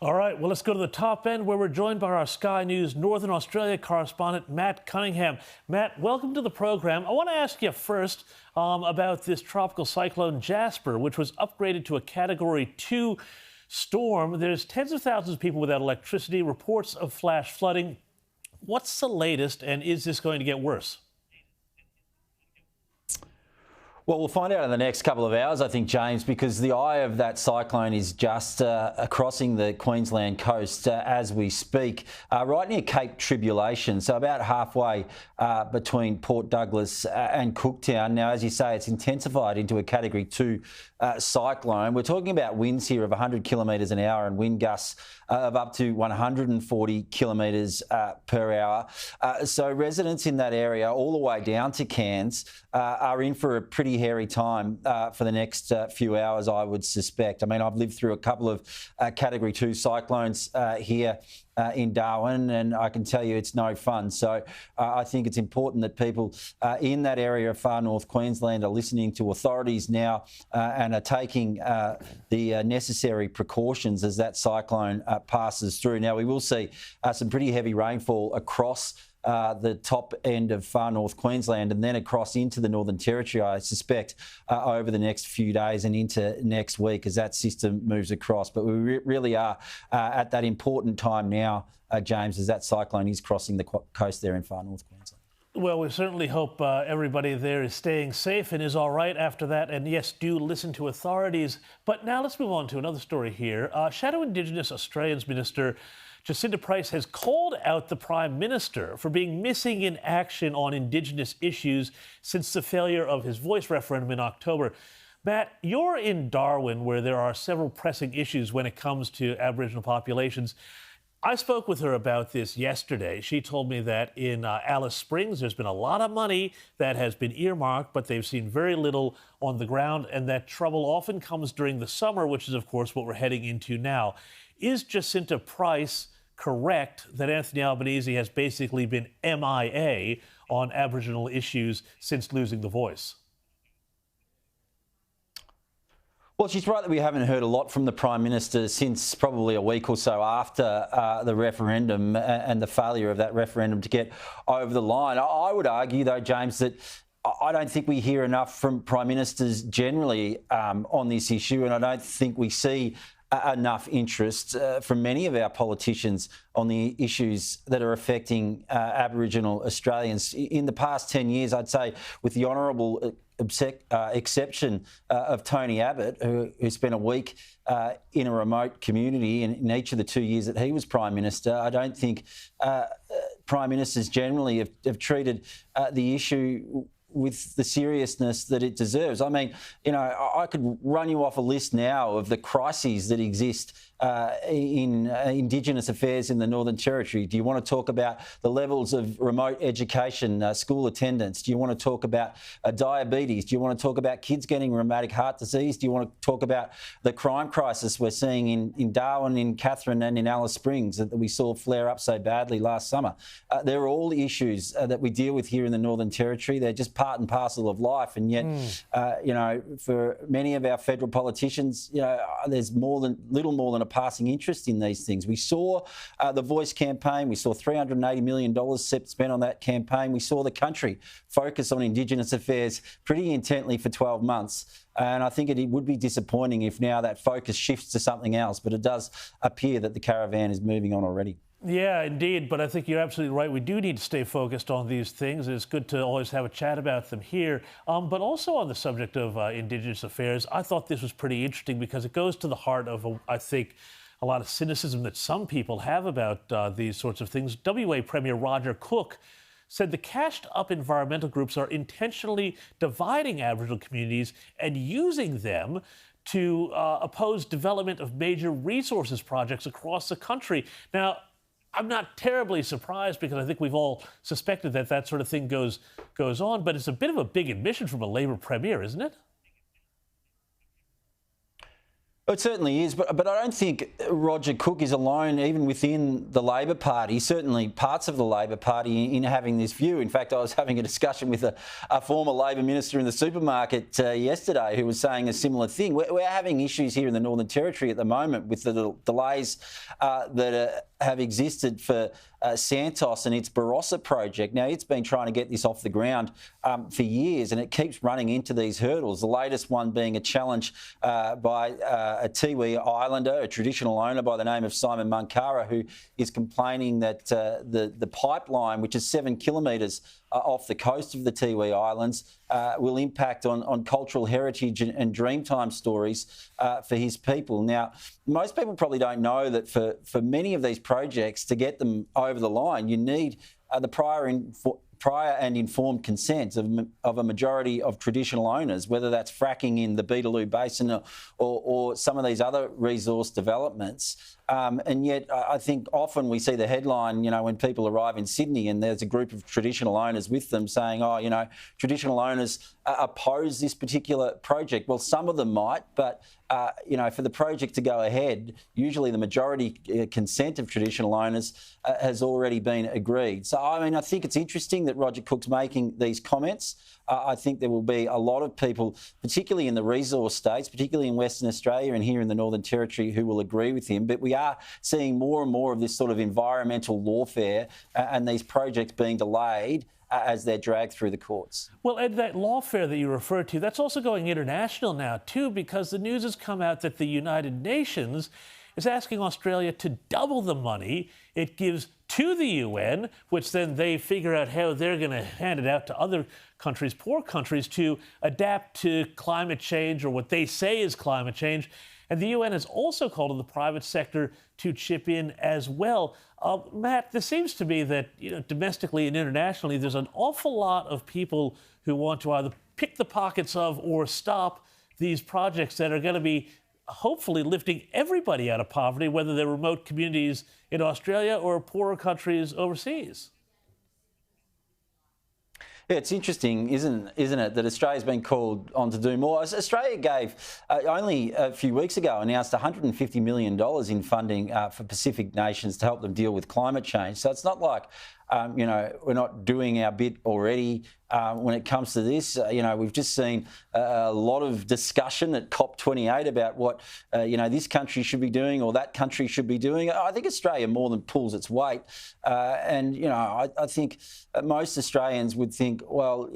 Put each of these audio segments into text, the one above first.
All right, well, let's go to the top end where we're joined by our Sky News Northern Australia correspondent, Matt Cunningham. Matt, welcome to the program. I want to ask you first about this tropical cyclone Jasper, which was upgraded to a Category 2 storm. There's tens of thousands of people without electricity, reports of flash flooding. What's the latest, and is this going to get worse? Well, we'll find out in the next couple of hours, I think, James, because the eye of that cyclone is just crossing the Queensland coast as we speak, right near Cape Tribulation, so about halfway between Port Douglas and Cooktown. Now, as you say, it's intensified into a Category 2 cyclone. We're talking about winds here of 100 kilometres an hour and wind gusts of up to 140 kilometres per hour. So residents in that area, all the way down to Cairns, are in for a pretty hairy time for the next few hours, I would suspect. I mean, I've lived through a couple of Category 2 cyclones here in Darwin, and I can tell you it's no fun. So I think it's important that people in that area of far north Queensland are listening to authorities now and are taking the necessary precautions as that cyclone passes through. Now, we will see some pretty heavy rainfall across the top end of far north Queensland and then across into the Northern Territory, I suspect, over the next few days and into next week as that system moves across. But we really are at that important time now, James, as that cyclone is crossing the coast there in far north Queensland. Well, we certainly hope everybody there is staying safe and is all right after that. And yes, do listen to authorities. But now let's move on to another story here. Shadow Indigenous Australians Minister Jacinta Price has called out the Prime Minister for being missing in action on Indigenous issues since the failure of his Voice referendum in October. Matt, you're in Darwin, where there are several pressing issues when it comes to Aboriginal populations. I spoke with her about this yesterday. She told me that in Alice Springs, there's been a lot of money that has been earmarked, but they've seen very little on the ground, and that trouble often comes during the summer, which is, of course, what we're heading into now. Is Jacinta Price correct that Anthony Albanese has basically been MIA on Aboriginal issues since losing the Voice? Well, she's right that we haven't heard a lot from the Prime Minister since probably a week or so after the referendum and the failure of that referendum to get over the line. I would argue, though, James, that I don't think we hear enough from Prime Ministers generally on this issue, and I don't think we see enough interest from many of our politicians on the issues that are affecting Aboriginal Australians. In the past 10 years, I'd say, with the honourable exception of Tony Abbott, who spent a week in a remote community in each of the 2 years that he was Prime Minister, I don't think Prime Ministers generally have treated the issue with the seriousness that it deserves. I mean, you know, I could run you off a list now of the crises that exist in Indigenous affairs in the Northern Territory. Do you want to talk about the levels of remote education, school attendance? Do you want to talk about diabetes? Do you want to talk about kids getting rheumatic heart disease? Do you want to talk about the crime crisis we're seeing in Darwin, in Katherine and in Alice Springs that we saw flare up so badly last summer? They're all issues that we deal with here in the Northern Territory. They're just part and parcel of life, and yet, you know, for many of our federal politicians, you know, there's little more than a passing interest in these things. We saw the Voice campaign. We saw $380 million spent on that campaign. We saw the country focus on Indigenous affairs pretty intently for 12 months. And I think it would be disappointing if now that focus shifts to something else, but it does appear that the caravan is moving on already. Yeah, indeed. But I think you're absolutely right. We do need to stay focused on these things. It's good to always have a chat about them here. But also on the subject of Indigenous affairs, I thought this was pretty interesting because it goes to the heart of, I think, a lot of cynicism that some people have about these sorts of things. WA Premier Roger Cook said the cashed-up environmental groups are intentionally dividing Aboriginal communities and using them to oppose development of major resources projects across the country. Now, I'm not terribly surprised because I think we've all suspected that that sort of thing goes on, but it's a bit of a big admission from a Labor Premier, isn't it? It certainly is, but I don't think Roger Cook is alone, even within the Labor Party, certainly parts of the Labor Party, in having this view. In fact, I was having a discussion with a former Labor minister in the supermarket yesterday who was saying a similar thing. We're having issues here in the Northern Territory at the moment with the delays that have existed for Santos and its Barossa project. Now, it's been trying to get this off the ground for years, and it keeps running into these hurdles, the latest one being a challenge by a Tiwi Islander, a traditional owner by the name of Simon Munkara, who is complaining that the pipeline, which is 7 kilometres off the coast of the Tiwi Islands, will impact on cultural heritage and Dreamtime stories for his people. Now, most people probably don't know that for many of these projects, to get them over the line, you need the prior and informed consent of a majority of traditional owners, whether that's fracking in the Beetaloo Basin or some of these other resource developments. And yet I think often we see the headline, when people arrive in Sydney and there's a group of traditional owners with them saying, traditional owners oppose this particular project. Well, some of them might, but for the project to go ahead, usually the majority consent of traditional owners has already been agreed. So, I think it's interesting that Roger Cook's making these comments. I think there will be a lot of people, particularly in the resource states, particularly in Western Australia and here in the Northern Territory, who will agree with him. But we are seeing more and more of this sort of environmental lawfare and these projects being delayed as they're dragged through the courts. Well, Ed, that lawfare that you referred to, that's also going international now too, because the news has come out that the United Nations is asking Australia to double the money it gives to the UN, which then they figure out how they're going to hand it out to other countries, poor countries, to adapt to climate change, or what they say is climate change. And the UN has also called on the private sector to chip in as well. Matt, there seems to be that domestically and internationally, there's an awful lot of people who want to either pick the pockets of or stop these projects that are going to be hopefully lifting everybody out of poverty, whether they're remote communities in Australia or poorer countries overseas. Yeah, it's interesting, isn't it, that Australia's been called on to do more. Australia gave, only a few weeks ago, announced $150 million in funding for Pacific nations to help them deal with climate change. So it's not like, we're not doing our bit already when it comes to this. We've just seen a lot of discussion at COP28 about what, this country should be doing or that country should be doing. I think Australia more than pulls its weight. I think most Australians would think, well,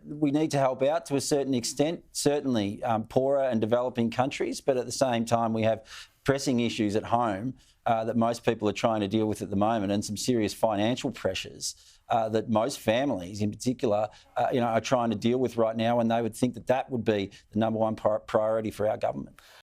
we need to help out to a certain extent, certainly poorer and developing countries, but at the same time we have pressing issues at home that most people are trying to deal with at the moment, and some serious financial pressures that most families in particular are trying to deal with right now, and they would think that would be the number one priority for our government.